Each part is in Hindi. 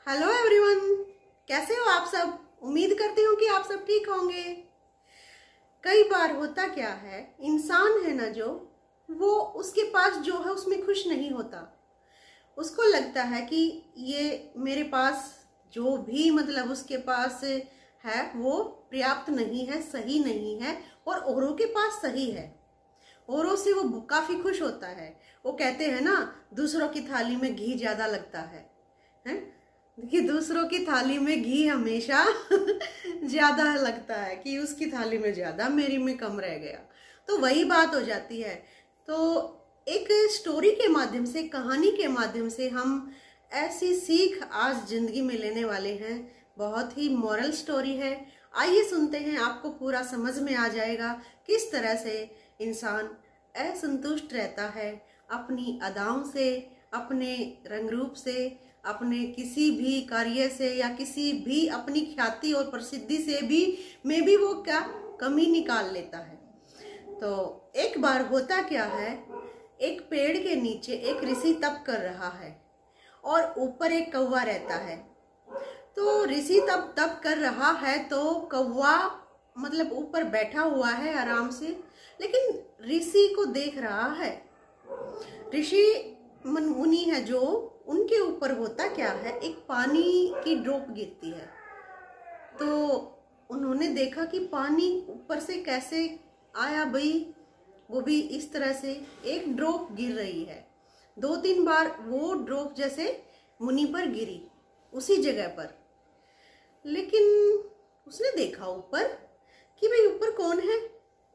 हेलो एवरीवन, कैसे हो आप सब। उम्मीद करती हूँ कि आप सब ठीक होंगे। कई बार होता क्या है, इंसान है ना जो, वो उसके पास जो है उसमें खुश नहीं होता। उसको लगता है कि ये मेरे पास जो भी मतलब उसके पास है वो पर्याप्त नहीं है, सही नहीं है, और औरों के पास सही है। औरों से वो काफी खुश होता है। वो कहते हैं ना, दूसरों की थाली में घी ज्यादा लगता है कि दूसरों की थाली में घी हमेशा ज्यादा लगता है, कि उसकी थाली में ज्यादा, मेरी में कम रह गया। तो वही बात हो जाती है। तो एक स्टोरी के माध्यम से, कहानी के माध्यम से हम ऐसी सीख आज जिंदगी में लेने वाले हैं। बहुत ही मॉरल स्टोरी है। आइए सुनते हैं, आपको पूरा समझ में आ जाएगा किस तरह से इंसान असंतुष्ट रहता है अपनी अदाओं से, अपने रंग रूप से, अपने किसी भी कार्य से, या किसी भी अपनी ख्याति और प्रसिद्धि से भी में भी वो क्या कमी निकाल लेता है। तो एक बार होता क्या है, एक पेड़ के नीचे एक ऋषि तप कर रहा है और ऊपर एक कौवा रहता है। तो ऋषि तप कर रहा है, तो कौवा मतलब ऊपर बैठा हुआ है आराम से, लेकिन ऋषि को देख रहा है। ऋषि मुनि है जो, उनके ऊपर होता क्या है, एक पानी की ड्रॉप गिरती है। तो उन्होंने देखा कि पानी ऊपर से कैसे आया भाई, वो भी इस तरह से एक ड्रॉप गिर रही है। 2-3 बार वो ड्रॉप जैसे मुनि पर गिरी, उसी जगह पर। लेकिन उसने देखा ऊपर कि भाई ऊपर कौन है।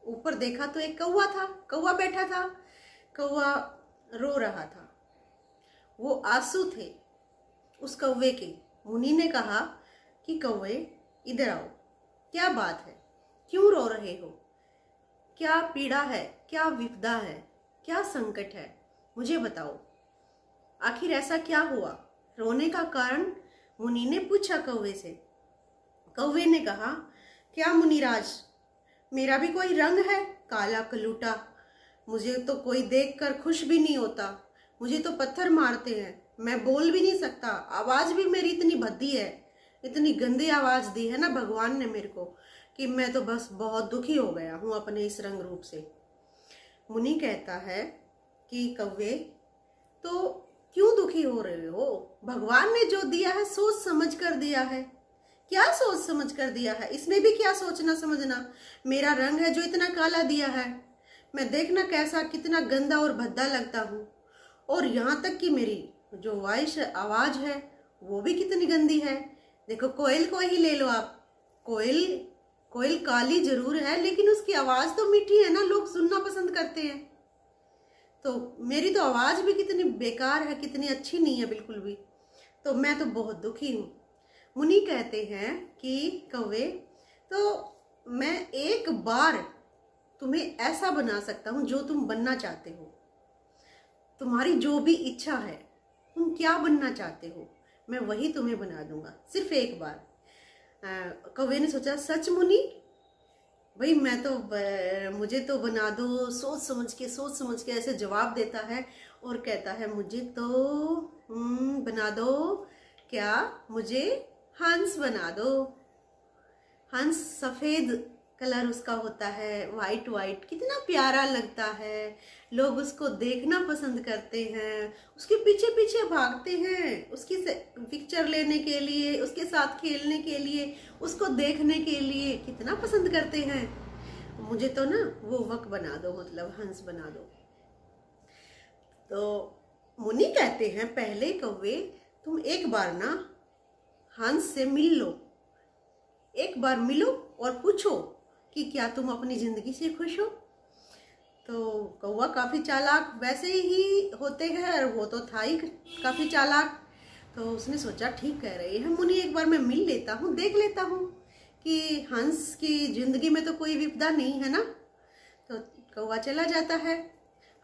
ऊपर देखा तो एक कौवा था, कौवा बैठा था। कौवा रो रहा था, वो आंसू थे उस कौवे के। मुनि ने कहा कि कौवे इधर आओ, क्या बात है, क्यों रो रहे हो, क्या पीड़ा है, क्या विपदा है, क्या संकट है, मुझे बताओ, आखिर ऐसा क्या हुआ। रोने का कारण मुनि ने पूछा कौवे से। कौवे ने कहा, क्या मुनिराज, मेरा भी कोई रंग है काला कलूटा, मुझे तो कोई देखकर खुश भी नहीं होता, मुझे तो पत्थर मारते हैं, मैं बोल भी नहीं सकता, आवाज भी मेरी इतनी भद्दी है, इतनी गंदी आवाज दी है ना भगवान ने मेरे को, कि मैं तो बस बहुत दुखी हो गया हूं अपने इस रंग रूप से। मुनि कहता है कि कौवे, तो क्यों दुखी हो रहे हो, भगवान ने जो दिया है सोच समझ कर दिया है। क्या सोच समझ कर दिया है, इसमें भी क्या सोचना समझना। मेरा रंग है जो इतना काला दिया है, मैं देखना कैसा कितना गंदा और भद्दा लगता हूँ, और यहाँ तक कि मेरी जो वॉइस आवाज है वो भी कितनी गंदी है। देखो कोयल को ही ले लो आप, कोयल काली जरूर है लेकिन उसकी आवाज तो मीठी है ना, लोग सुनना पसंद करते हैं। तो मेरी तो आवाज भी कितनी बेकार है, कितनी अच्छी नहीं है बिल्कुल भी। तो मैं तो बहुत दुखी हूँ। मुनि कहते हैं कि कौवे, तो मैं एक बार तुम्हें ऐसा बना सकता हूं जो तुम बनना चाहते हो। तुम्हारी जो भी इच्छा है, तुम क्या बनना चाहते हो, मैं वही तुम्हें बना दूंगा, सिर्फ एक बार। कौवे ने सोचा, सच मुनि, भाई मैं तो मुझे तो बना दो, सोच समझ के ऐसे जवाब देता है। और कहता है, मुझे तो बना दो, क्या मुझे हंस बना दो। हंस सफेद कलर उसका होता है, वाइट कितना प्यारा लगता है, लोग उसको देखना पसंद करते हैं, उसके पीछे पीछे भागते हैं, उसकी पिक्चर लेने के लिए, उसके साथ खेलने के लिए, उसको देखने के लिए कितना पसंद करते हैं। मुझे तो ना वो वक बना दो, मतलब हंस बना दो। तो मुनि कहते हैं, पहले कौवे तुम एक बार ना हंस से मिल लो, एक बार मिलो और पूछो कि क्या तुम अपनी जिंदगी से खुश हो। तो कौवा काफी चालाक वैसे ही होते हैं, और वो तो था ही काफी चालाक। तो उसने सोचा, ठीक कह रही है मुनि, एक बार मैं मिल लेता हूँ, देख लेता हूँ कि हंस की जिंदगी में तो कोई विपदा नहीं है ना। तो कौवा चला जाता है,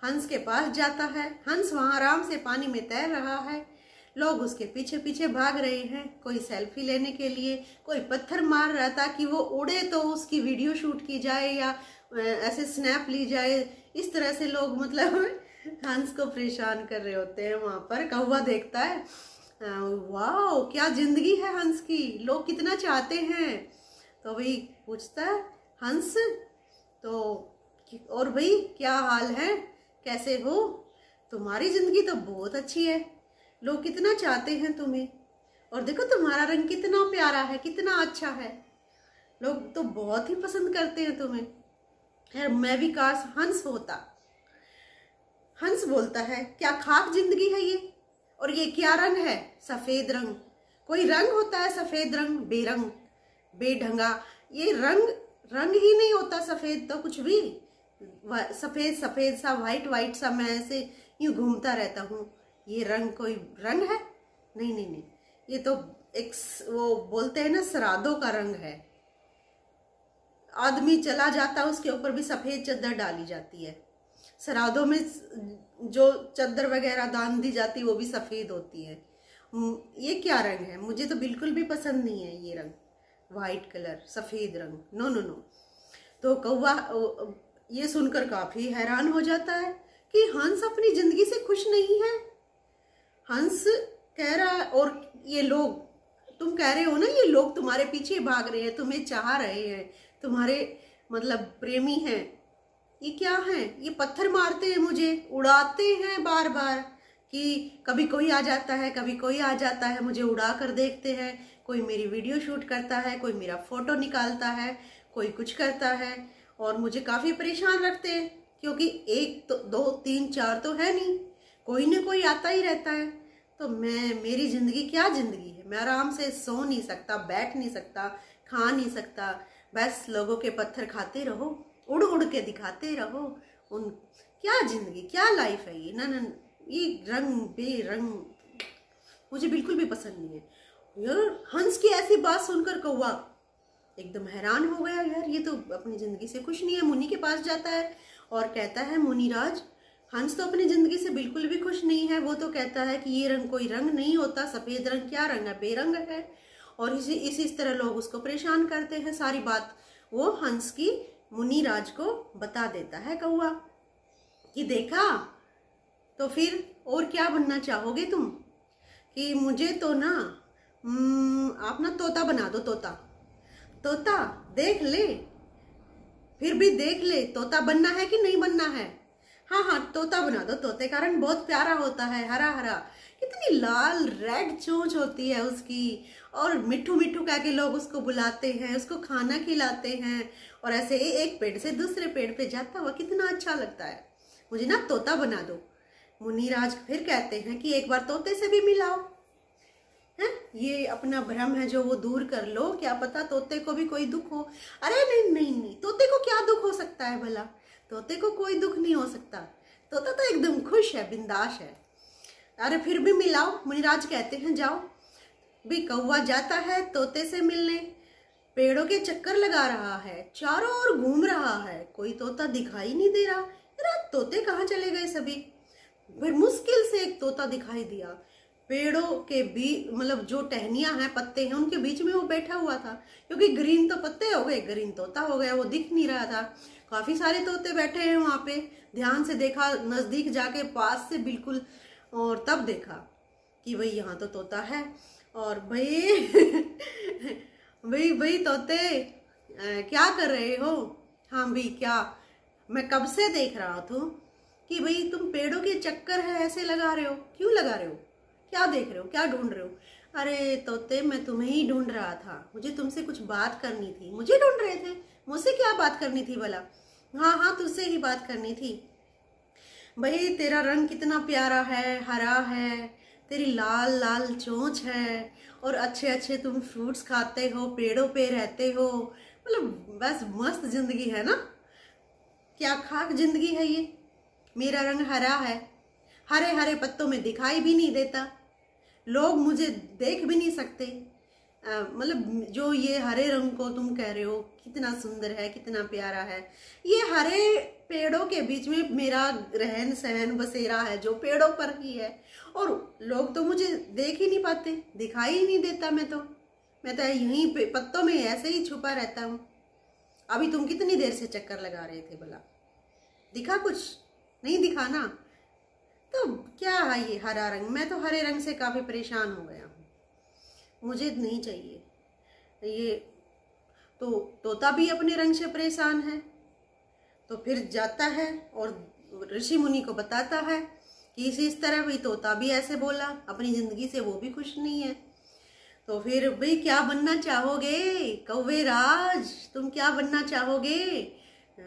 हंस के पास जाता है। हंस वहां आराम से पानी में तैर रहा है, लोग उसके पीछे पीछे भाग रहे हैं, कोई सेल्फी लेने के लिए, कोई पत्थर मार रहा था कि वो उड़े तो उसकी वीडियो शूट की जाए, या ऐसे स्नैप ली जाए। इस तरह से लोग मतलब हंस को परेशान कर रहे होते हैं। वहां पर कौवा देखता है वाह क्या जिंदगी है हंस की, लोग कितना चाहते हैं। तो भाई पूछता है हंस, तो और भाई क्या हाल है, कैसे हो, तुम्हारी जिंदगी तो बहुत अच्छी है, लोग कितना चाहते हैं तुम्हें, और देखो तुम्हारा रंग कितना प्यारा है, कितना अच्छा है, लोग तो बहुत ही पसंद करते हैं तुम्हें। है मैं भी काश हंस होता। हंस बोलता है क्या खाक जिंदगी है ये, और ये क्या रंग है, सफेद रंग। कोई रंग होता है सफेद रंग, बेरंग बेढंगा, ये रंग रंग ही नहीं होता सफेद, तो कुछ भी सफेद सफेद सा, वाइट वाइट सा, मैं ऐसे यूं घूमता रहता हूँ, ये रंग कोई रंग है? नहीं नहीं नहीं, ये तो एक वो बोलते हैं ना श्राद्धों का रंग है। आदमी चला जाता उसके ऊपर भी सफेद चादर डाली जाती है, श्राद्धों में जो चादर वगैरह दान दी जाती है वो भी सफेद होती है। ये क्या रंग है, मुझे तो बिल्कुल भी पसंद नहीं है ये रंग, वाइट कलर सफेद रंग, नो नो नो। तो कौवा ये सुनकर काफी हैरान हो जाता है कि हंस अपनी जिंदगी से खुश नहीं है। हंस कह रहा है, और ये लोग, तुम कह रहे हो ना ये लोग तुम्हारे पीछे भाग रहे हैं, तुम्हें चाह रहे हैं, तुम्हारे मतलब प्रेमी हैं, ये क्या है, ये पत्थर मारते हैं मुझे, उड़ाते हैं बार बार, कि कभी कोई आ जाता है, कभी कोई आ जाता है, मुझे उड़ा कर देखते हैं, कोई मेरी वीडियो शूट करता है, कोई मेरा फोटो निकालता है, कोई कुछ करता है, और मुझे काफी परेशान रखते हैं, क्योंकि एक तो दो तीन चार तो है नहीं, कोई ना कोई आता ही रहता है। तो मेरी जिंदगी क्या जिंदगी है, मैं आराम से सो नहीं सकता, बैठ नहीं सकता, खा नहीं सकता, बस लोगों के पत्थर खाते रहो, उड़ उड़ के दिखाते रहो। उन क्या जिंदगी, क्या लाइफ है ये, ना ना, ये रंग बेरंग मुझे बिल्कुल भी पसंद नहीं है। यार हंस की ऐसी बात सुनकर कौवा एकदम हैरान हो गया, यार ये तो अपनी जिंदगी से खुश नहीं है। मुनि के पास जाता है और कहता है मुनिराज, हंस तो अपनी जिंदगी से बिल्कुल भी खुश नहीं है, वो तो कहता है कि ये रंग कोई रंग नहीं होता, सफेद रंग क्या रंग है, बेरंग है, और इसी तरह लोग उसको परेशान करते हैं। सारी बात वो हंस की मुनिराज को बता देता है कौवा कि देखा, तो फिर और क्या बनना चाहोगे तुम, कि मुझे तो ना आप ना तोता बना दो, तोता तोता देख ले, फिर भी देख ले तोता बनना है कि नहीं बनना है। हाँ हाँ तोता बना दो, तोते का रंग बहुत प्यारा होता है, हरा हरा, कितनी लाल रेड चोंच होती है उसकी, और मिट्ठू मिट्ठू कह के लोग उसको बुलाते हैं, उसको खाना खिलाते हैं, और ऐसे एक पेड़ से दूसरे पेड़ पे जाता हुआ कितना अच्छा लगता है, मुझे ना तोता बना दो। मुनिराज फिर कहते हैं कि एक बार तोते से भी मिलाओ, है ये अपना भ्रम है जो वो दूर कर लो, क्या पता तोते को भी कोई दुख हो। अरे नहीं नहीं नहीं, तोते को क्या दुख हो सकता है भला, तोते को कोई दुख नहीं हो सकता, तोता तो एकदम खुश है, बिंदास है। अरे फिर भी मिलाओ, मुनिराज कहते हैं जाओ। भी कौवा जाता है तोते से मिलने, पेड़ों के चक्कर लगा रहा है, चारों ओर घूम रहा है, कोई तोता दिखाई नहीं दे रहा। अरे तोते कहाँ चले गए सभी, फिर मुश्किल से एक तोता दिखाई दिया, पेड़ों के बीच, मतलब जो टहनियां हैं, पत्ते हैं, उनके बीच में वो बैठा हुआ था, क्योंकि ग्रीन तो पत्ते हो गए, ग्रीन तोता हो गया, वो दिख नहीं रहा था। काफी सारे तोते बैठे हैं वहां पे, ध्यान से देखा, नजदीक जाके पास से बिल्कुल, और तब देखा कि भाई यहाँ तो तोता है, और भाई भाई भाई तोते क्या कर रहे हो। हाँ भाई क्या, मैं कब से देख रहा था कि भाई तुम पेड़ों के चक्कर है ऐसे लगा रहे हो, क्यों लगा रहे हो, क्या देख रहे हो, क्या ढूंढ रहे हो। अरे तोते मैं तुम्हें ही ढूंढ रहा था, मुझे तुमसे कुछ बात करनी थी। मुझे ढूंढ रहे थे, मुझसे क्या बात करनी थी भला। हाँ हाँ तुझसे ही बात करनी थी। भाई तेरा रंग कितना प्यारा है, हरा है, तेरी लाल लाल चोंच है, और अच्छे अच्छे तुम फ्रूट्स खाते हो, पेड़ों पे रहते हो, मतलब बस मस्त जिंदगी है ना, क्या खाक जिंदगी है ये। मेरा रंग हरा है, हरे हरे पत्तों में दिखाई भी नहीं देता, लोग मुझे देख भी नहीं सकते, मतलब जो ये हरे रंग को तुम कह रहे हो कितना सुंदर है, कितना प्यारा है, ये हरे पेड़ों के बीच में मेरा रहन सहन बसेरा है जो पेड़ों पर ही है, और लोग तो मुझे देख ही नहीं पाते, दिखाई ही नहीं देता। मैं तो यहीं पे पत्तों में ऐसे ही छुपा रहता हूँ। अभी तुम कितनी देर से चक्कर लगा रहे थे भला, दिखा कुछ नहीं दिखा ना। तो क्या है ये हरा रंग, मैं तो हरे रंग से काफी परेशान हो गया। मुझे नहीं चाहिए। ये तो तोता भी अपने रंग से परेशान है। तो फिर जाता है और ऋषि मुनि को बताता है कि इस तरह भाई तोता भी ऐसे बोला, अपनी जिंदगी से वो भी खुश नहीं है। तो फिर भाई क्या बनना चाहोगे कौवे राज, तुम क्या बनना चाहोगे?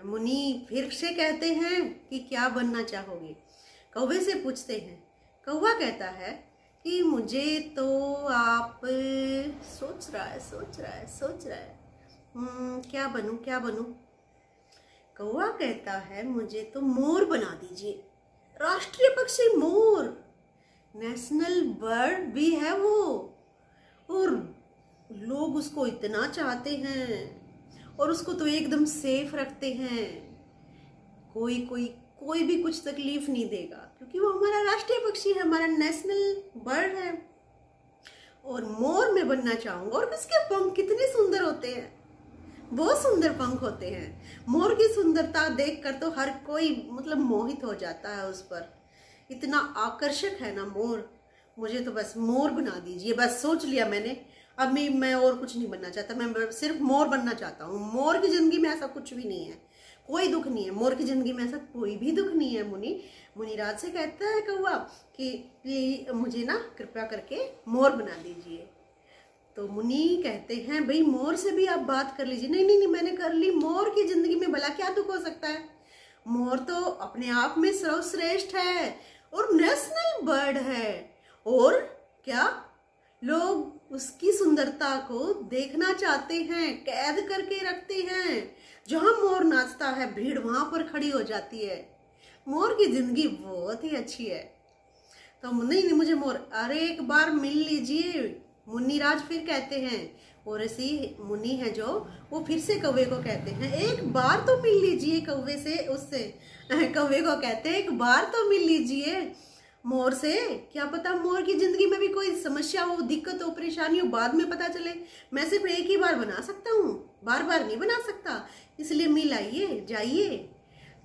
मुनि फिर से कहते हैं कि क्या बनना चाहोगे? कौवे से पूछते हैं। कौवा कहता है कि मुझे तो आप सोच रहा है क्या बनूं क्या बनूं। कौवा कहता है मुझे तो मोर बना दीजिए, राष्ट्रीय पक्षी मोर, नेशनल बर्ड भी है वो, और लोग उसको इतना चाहते हैं और उसको तो एकदम सेफ रखते हैं, कोई भी कुछ तकलीफ नहीं देगा, क्योंकि वो हमारा राष्ट्रीय पक्षी है, हमारा नेशनल बर्ड है। और मोर में बनना चाहूंगा। और इसके पंख कितने सुंदर होते हैं, बहुत सुंदर पंख होते हैं। मोर की सुंदरता देखकर तो हर कोई मतलब मोहित हो जाता है उस पर, इतना आकर्षक है ना मोर। मुझे तो बस मोर बना दीजिए, बस सोच लिया मैंने, अब मैं और कुछ नहीं बनना चाहता, मैं सिर्फ मोर बनना चाहता हूँ। मोर की जिंदगी में ऐसा कुछ भी नहीं है, कोई दुख नहीं है, मोर की जिंदगी में ऐसा कोई भी दुख नहीं है। मुनिराज से कहता है कौवा कि प्लीज मुझे ना कृपया करके मोर बना दीजिए। तो मुनि कहते हैं भाई मोर से भी आप बात कर लीजिए। नहीं, मैंने कर ली, मोर की जिंदगी में भला क्या दुख हो सकता है? मोर तो अपने आप में सर्वश्रेष्ठ है और नेशनल बर्ड है, और क्या लोग उसकी सुंदरता को देखना चाहते हैं, कैद करके रखते हैं। जहां मोर नाचता है भीड़ वहां पर खड़ी हो जाती है। मोर की जिंदगी बहुत ही अच्छी है। तो नहीं, मुझे मोर, अरे एक बार मिल लीजिए। मुनिराज फिर कहते हैं, और ऐसी मुनि है जो वो फिर से कौवे को कहते हैं एक बार तो मिल लीजिए कौवे से, उससे कौवे को कहते हैं एक बार तो मिल लीजिए मोर से, क्या पता मोर की जिंदगी में भी कोई समस्या हो, दिक्कत हो, परेशानी हो, बाद में पता चले। मैं सिर्फ एक ही बार बना सकता हूँ, बार बार नहीं बना सकता, इसलिए मिल आइए जाइए।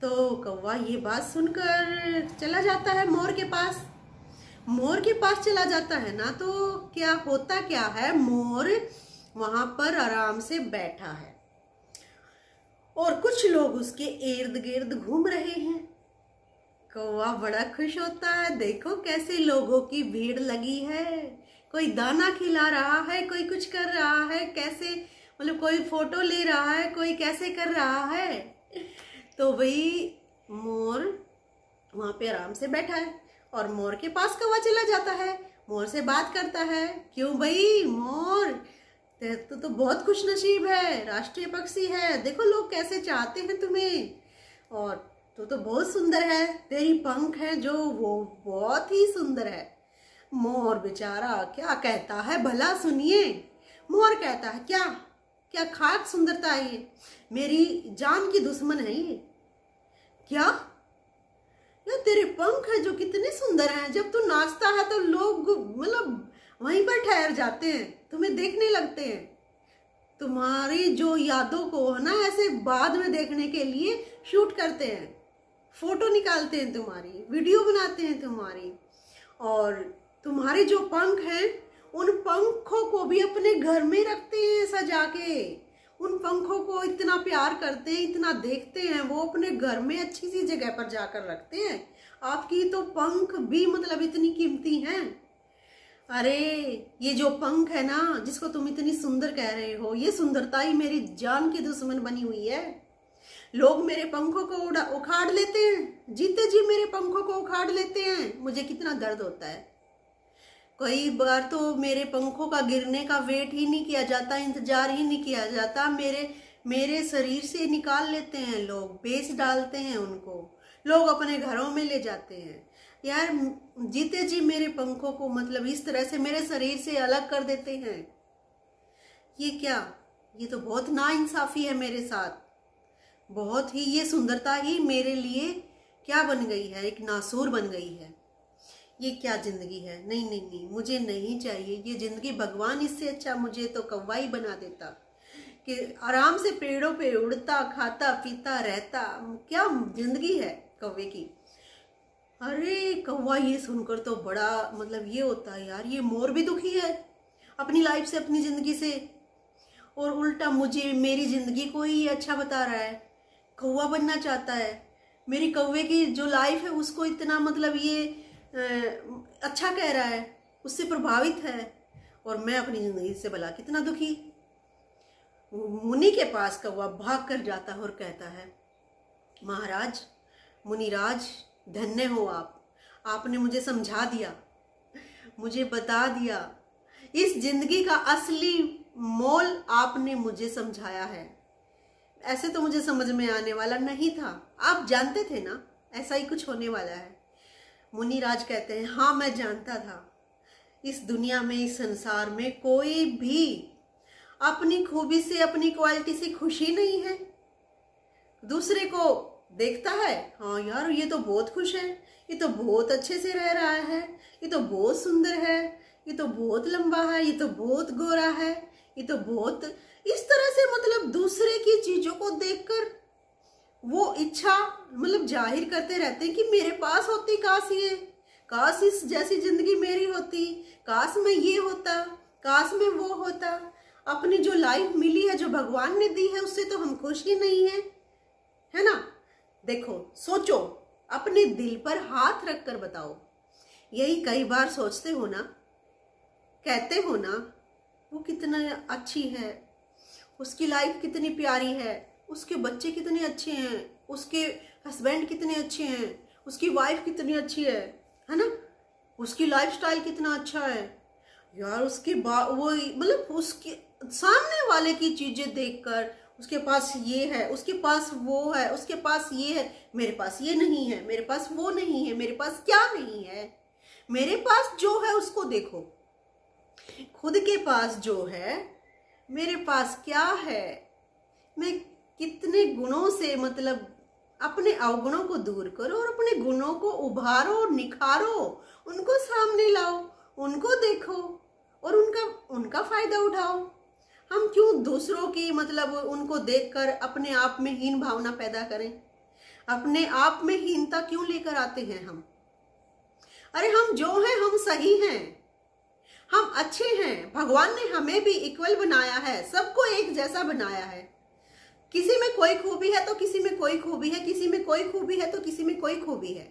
तो कौवा ये बात सुनकर चला जाता है मोर के पास। मोर के पास चला जाता है ना, तो क्या होता क्या है, मोर वहां पर आराम से बैठा है और कुछ लोग उसके इर्द गिर्द घूम रहे हैं। कौवा बड़ा खुश होता है, देखो कैसे लोगों की भीड़ लगी है, कोई दाना खिला रहा है, कोई कुछ कर रहा है, कैसे मतलब कोई फोटो ले रहा है, कोई कैसे कर रहा है। तो वही मोर वहां पे आराम से बैठा है और मोर के पास कौवा चला जाता है, मोर से बात करता है। क्यों भाई मोर, तो बहुत खुश नसीब है, राष्ट्रीय पक्षी है, देखो लोग कैसे चाहते हैं तुम्हें, और तो बहुत सुंदर है, तेरी पंख है जो वो बहुत ही सुंदर है। मोर बेचारा क्या कहता है भला सुनिए। मोर कहता है क्या क्या खाक सुंदरता है ये, मेरी जान की दुश्मन है ये। क्या यार तेरे पंख है जो कितने सुंदर हैं, जब तू नाचता है तो लोग मतलब वहीं पर ठहर जाते हैं, तुम्हें देखने लगते हैं, तुम्हारी जो यादों को है ना ऐसे बाद में देखने के लिए शूट करते हैं, फोटो निकालते हैं तुम्हारी, वीडियो बनाते हैं तुम्हारी, और तुम्हारे जो पंख हैं उन पंखों को भी अपने घर में रखते हैं सजा के, उन पंखों को इतना प्यार करते हैं, इतना देखते हैं, वो अपने घर में अच्छी सी जगह पर जाकर रखते हैं। आपकी तो पंख भी मतलब इतनी कीमती हैं। अरे ये जो पंख है ना जिसको तुम इतनी सुंदर कह रहे हो, ये सुंदरता ही मेरी जान की दुश्मन बनी हुई है। लोग मेरे पंखों को उखाड़ लेते हैं, जीते जी मेरे पंखों को उखाड़ लेते हैं, मुझे कितना दर्द होता है। कई बार तो मेरे पंखों का गिरने का वेट ही नहीं किया जाता, इंतजार ही नहीं किया जाता, मेरे शरीर से निकाल लेते हैं लोग, बेच डालते हैं उनको, लोग अपने घरों में ले जाते हैं। यार जीते जी मेरे पंखों को मतलब इस तरह से मेरे शरीर से अलग कर देते हैं। ये क्या, ये तो बहुत नाइंसाफी है मेरे साथ, बहुत ही, ये सुंदरता ही मेरे लिए क्या बन गई है, एक नासूर बन गई है। ये क्या जिंदगी है, नहीं नहीं नहीं, मुझे नहीं चाहिए ये जिंदगी। भगवान इससे अच्छा मुझे तो कौवा ही बना देता कि आराम से पेड़ों पे उड़ता खाता पीता रहता। क्या जिंदगी है कौवे की। अरे कौवा ये सुनकर तो बड़ा मतलब ये होता है यार, ये मोर भी दुखी है, अपनी लाइफ से, अपनी जिंदगी से, और उल्टा मुझे मेरी जिंदगी को ही अच्छा बता रहा है। कौवा बनना चाहता है, मेरी कौवे की जो लाइफ है उसको इतना मतलब ये अच्छा कह रहा है, उससे प्रभावित है, और मैं अपनी जिंदगी से भला कितना दुखी। मुनि के पास कौवा भाग कर जाता है और कहता है, महाराज, मुनिराज, धन्य हो आप, आपने मुझे समझा दिया, मुझे बता दिया, इस जिंदगी का असली मोल आपने मुझे समझाया है। ऐसे तो मुझे समझ में आने वाला नहीं था, आप जानते थे ना ऐसा ही कुछ होने वाला है। मुनिराज कहते हैं, हाँ मैं जानता था, इस दुनिया में, इस संसार में कोई भी अपनी खूबी से, अपनी क्वालिटी से खुशी नहीं है। दूसरे को देखता है, हाँ यार ये तो बहुत खुश है, ये तो बहुत अच्छे से रह रहा है, ये तो बहुत सुंदर है, ये तो बहुत लंबा है, ये तो बहुत गोरा है, ये तो बहुत, इस तरह से मतलब दूसरे की चीजों को देखकर वो इच्छा मतलब जाहिर करते रहते हैं कि मेरे पास होती काश ये, काश इस जैसी जिंदगी मेरी होती, काश मैं ये होता, काश मैं वो होता। अपनी जो लाइफ मिली है, जो भगवान ने दी है, उससे तो हम खुश ही नहीं है ना। देखो, सोचो, अपने दिल पर हाथ रख कर बताओ, यही कई बार सोचते हो ना, कहते हो ना, वो कितना अच्छी है, उसकी लाइफ कितनी प्यारी है, उसके बच्चे कितने अच्छे हैं, उसके हस्बैंड कितने अच्छे हैं, उसकी वाइफ कितनी अच्छी है ना, उसकी लाइफस्टाइल कितना अच्छा है यार, उसके वो मतलब उसके सामने वाले की चीजें देखकर, उसके पास ये है, उसके पास वो है, उसके पास ये है, मेरे पास ये नहीं है, मेरे पास वो नहीं है, मेरे पास क्या नहीं है, मेरे पास जो है उसको देखो, खुद के पास जो है, मेरे पास क्या है, मैं कितने गुणों से मतलब अपने अवगुणों को दूर करो और अपने गुणों को उभारो, निखारो, उनको सामने लाओ, उनको देखो और उनका फायदा उठाओ। हम क्यों दूसरों की मतलब उनको देखकर अपने आप में हीन भावना पैदा करें, अपने आप में हीनता क्यों लेकर आते हैं हम। अरे हम जो हैं, हम सही हैं, हम अच्छे हैं, भगवान ने हमें भी इक्वल बनाया है, सबको एक जैसा बनाया है। किसी में कोई खूबी है तो किसी में कोई खूबी है, किसी में कोई खूबी है तो किसी में कोई खूबी है।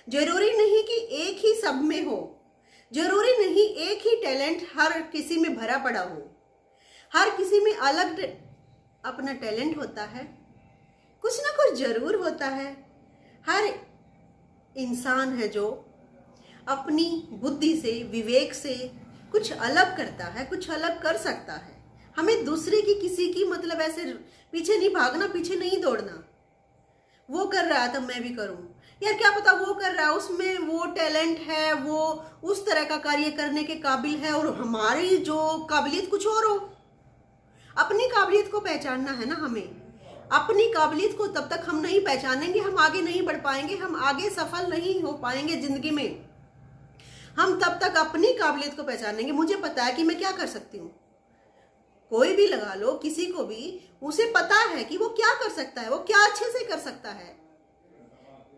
जरूरी नहीं कि एक ही सब में हो, जरूरी नहीं एक ही टैलेंट हर किसी में भरा पड़ा हो, हर किसी में अलग अपना टैलेंट होता है, कुछ ना कुछ जरूर होता है। हर इंसान है जो अपनी बुद्धि से, विवेक से कुछ अलग करता है, कुछ अलग कर सकता है। हमें दूसरे की, किसी की मतलब ऐसे पीछे नहीं भागना, पीछे नहीं दौड़ना। वो कर रहा है तो मैं भी करूं, यार क्या पता वो कर रहा है, उसमें वो टैलेंट है, वो उस तरह का कार्य करने के काबिल है और हमारी जो काबिलियत कुछ और हो। अपनी काबिलियत को पहचानना है ना हमें। अपनी काबिलियत को तब तक हम नहीं पहचानेंगे, हम आगे नहीं बढ़ पाएंगे, हम आगे सफल नहीं हो पाएंगे जिंदगी में। हम तब तक अपनी काबिलियत को पहचानेंगे। मुझे पता है कि मैं क्या कर सकती हूँ, कोई भी लगा लो, किसी को भी, उसे पता है कि वो क्या कर सकता है, वो क्या अच्छे से कर सकता है।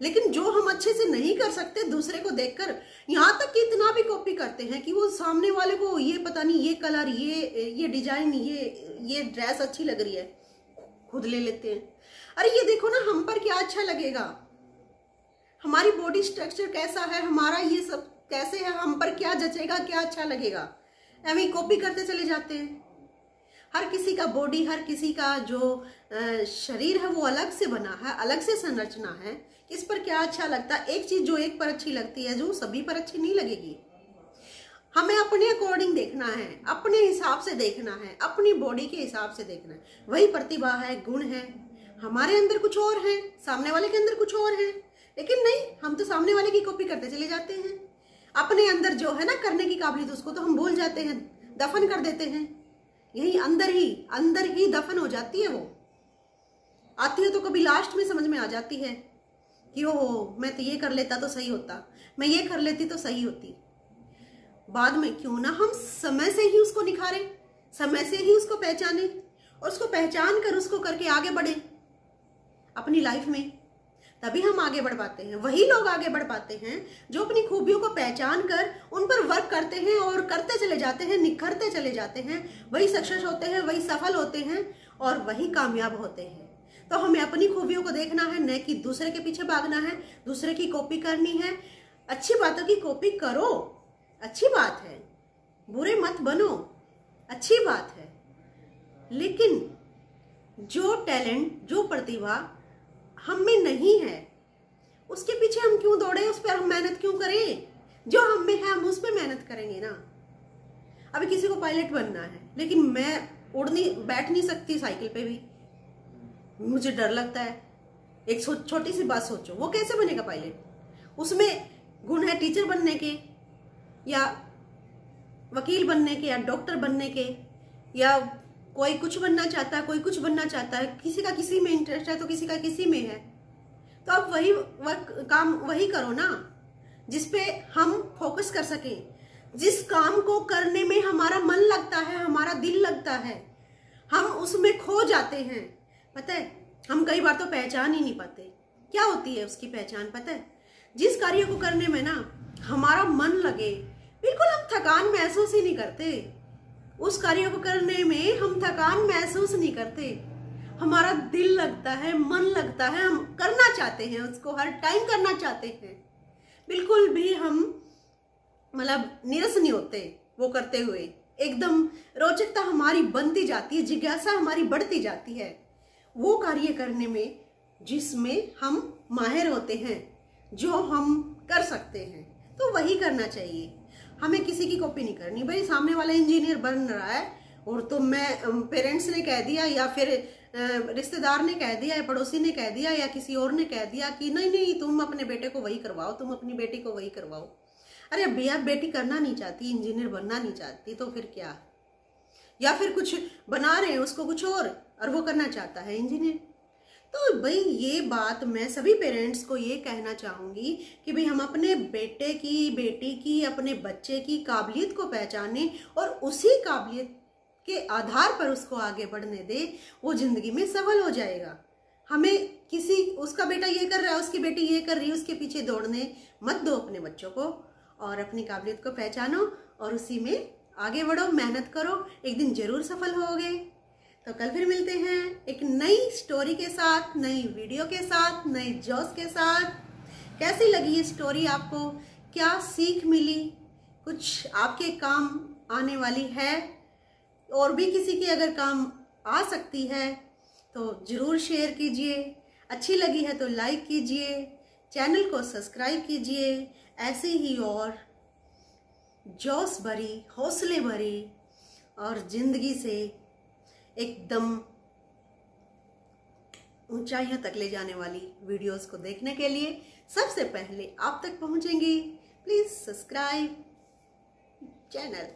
लेकिन जो हम अच्छे से नहीं कर सकते, दूसरे को देखकर यहाँ तक कि इतना भी कॉपी करते हैं कि वो सामने वाले को ये पता नहीं, ये कलर, ये डिजाइन, ये ड्रेस अच्छी लग रही है, खुद ले लेते हैं। अरे ये देखो ना, हम पर क्या अच्छा लगेगा, हमारी बॉडी स्ट्रक्चर कैसा है, हमारा ये सब कैसे है, हम पर क्या जचेगा, क्या अच्छा लगेगा, ऐਵੇਂ कॉपी करते चले जाते हैं। हर किसी का बॉडी, हर किसी का जो शरीर है वो अलग से बना है, अलग से संरचना है। किस पर क्या अच्छा लगता है, एक चीज जो एक पर अच्छी लगती है जो सभी पर अच्छी नहीं लगेगी। हमें अपने अकॉर्डिंग देखना है, अपने हिसाब से देखना है, अपनी बॉडी के हिसाब से देखना है। वही प्रतिभा है, गुण है, हमारे अंदर कुछ और है, सामने वाले के अंदर कुछ और है। लेकिन नहीं, हम तो सामने वाले की कॉपी करते चले जाते हैं। अपने अंदर जो है ना करने की काबिलियत, उसको तो हम भूल जाते हैं, दफन कर देते हैं। यही अंदर ही दफन हो जाती है। वो आती है तो कभी लास्ट में समझ में आ जाती है कि ओहो, मैं तो ये कर लेता तो सही होता, मैं ये कर लेती तो सही होती। बाद में क्यों ना हम समय से ही उसको निखारें, समय से ही उसको पहचाने और उसको पहचान कर उसको करके आगे बढ़े अपनी लाइफ में। तभी हम आगे बढ़ पाते हैं। वही लोग आगे बढ़ पाते हैं जो अपनी खूबियों को पहचान कर उन पर वर्क करते हैं और करते चले जाते हैं, निखरते चले जाते हैं। वही सक्सेस होते हैं, वही सफल होते हैं और वही कामयाब होते हैं। तो हमें अपनी खूबियों को देखना है, न कि दूसरे के पीछे भागना है, दूसरे की कॉपी करनी है। अच्छी बातों की कॉपी करो, अच्छी बात है, बुरे मत बनो, अच्छी बात है। लेकिन जो टैलेंट, जो प्रतिभा हम में नहीं है, उसके पीछे हम क्यों दौड़े, उस पर हम मेहनत क्यों करें? जो हम में है हम उस पर मेहनत करेंगे ना। अभी किसी को पायलट बनना है, लेकिन मैं बैठ नहीं सकती साइकिल पे भी, मुझे डर लगता है। एक छोटी सी बात सोचो, वो कैसे बनेगा पायलट? उसमें गुण है टीचर बनने के, या वकील बनने के, या डॉक्टर बनने के, या कोई कुछ बनना चाहता है, कोई कुछ बनना चाहता है। किसी का किसी में इंटरेस्ट है तो किसी का किसी में है। तो आप वही काम वही करो ना जिसपे हम फोकस कर सकें, जिस काम को करने में हमारा मन लगता है, हमारा दिल लगता है, हम उसमें खो जाते हैं। पता है, हम कई बार तो पहचान ही नहीं पाते क्या होती है उसकी पहचान। पता है, जिस कार्य को करने में ना हमारा मन लगे, बिल्कुल हम थकान महसूस ही नहीं करते। उस कार्य को करने में हम थकान महसूस नहीं करते, हमारा दिल लगता है, मन लगता है, हम करना चाहते हैं उसको, हर टाइम करना चाहते हैं। बिल्कुल भी हम मतलब नीरस नहीं होते वो करते हुए, एकदम रोचकता हमारी बनती जाती है, जिज्ञासा हमारी बढ़ती जाती है वो कार्य करने में जिसमें हम माहिर होते हैं, जो हम कर सकते हैं। तो वही करना चाहिए, हमें किसी की कॉपी नहीं करनी। भाई सामने वाला इंजीनियर बन रहा है और तो मैं पेरेंट्स ने कह दिया, या फिर रिश्तेदार ने कह दिया, या पड़ोसी ने कह दिया, या किसी और ने कह दिया कि नहीं नहीं तुम अपने बेटे को वही करवाओ, तुम अपनी बेटी को वही करवाओ। अरे भैया, बेटी करना नहीं चाहती, इंजीनियर बनना नहीं चाहती, तो फिर क्या? या फिर कुछ बना रहे हैं उसको कुछ और वो करना चाहता है इंजीनियर। तो भाई ये बात मैं सभी पेरेंट्स को ये कहना चाहूंगी कि भाई हम अपने बेटे की, बेटी की, अपने बच्चे की काबिलियत को पहचाने और उसी काबिलियत के आधार पर उसको आगे बढ़ने दे, वो जिंदगी में सफल हो जाएगा। हमें किसी, उसका बेटा ये कर रहा है, उसकी बेटी ये कर रही है, उसके पीछे दौड़ने मत दो अपने बच्चों को, और अपनी काबिलियत को पहचानो और उसी में आगे बढ़ो, मेहनत करो, एक दिन जरूर सफल होगे। तो कल फिर मिलते हैं एक नई स्टोरी के साथ, नई वीडियो के साथ, नए जोश के साथ। कैसी लगी ये स्टोरी आपको? क्या सीख मिली? कुछ आपके काम आने वाली है और भी किसी के अगर काम आ सकती है तो जरूर शेयर कीजिए। अच्छी लगी है तो लाइक कीजिए, चैनल को सब्सक्राइब कीजिए। ऐसे ही और जोश भरी, हौसले भरी और जिंदगी से एकदम ऊंचाइयों तक ले जाने वाली वीडियोस को देखने के लिए सबसे पहले आप तक पहुंचेंगी। Please subscribe channel.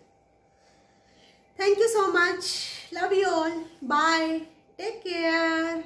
Thank you so much, love you all, bye, take care.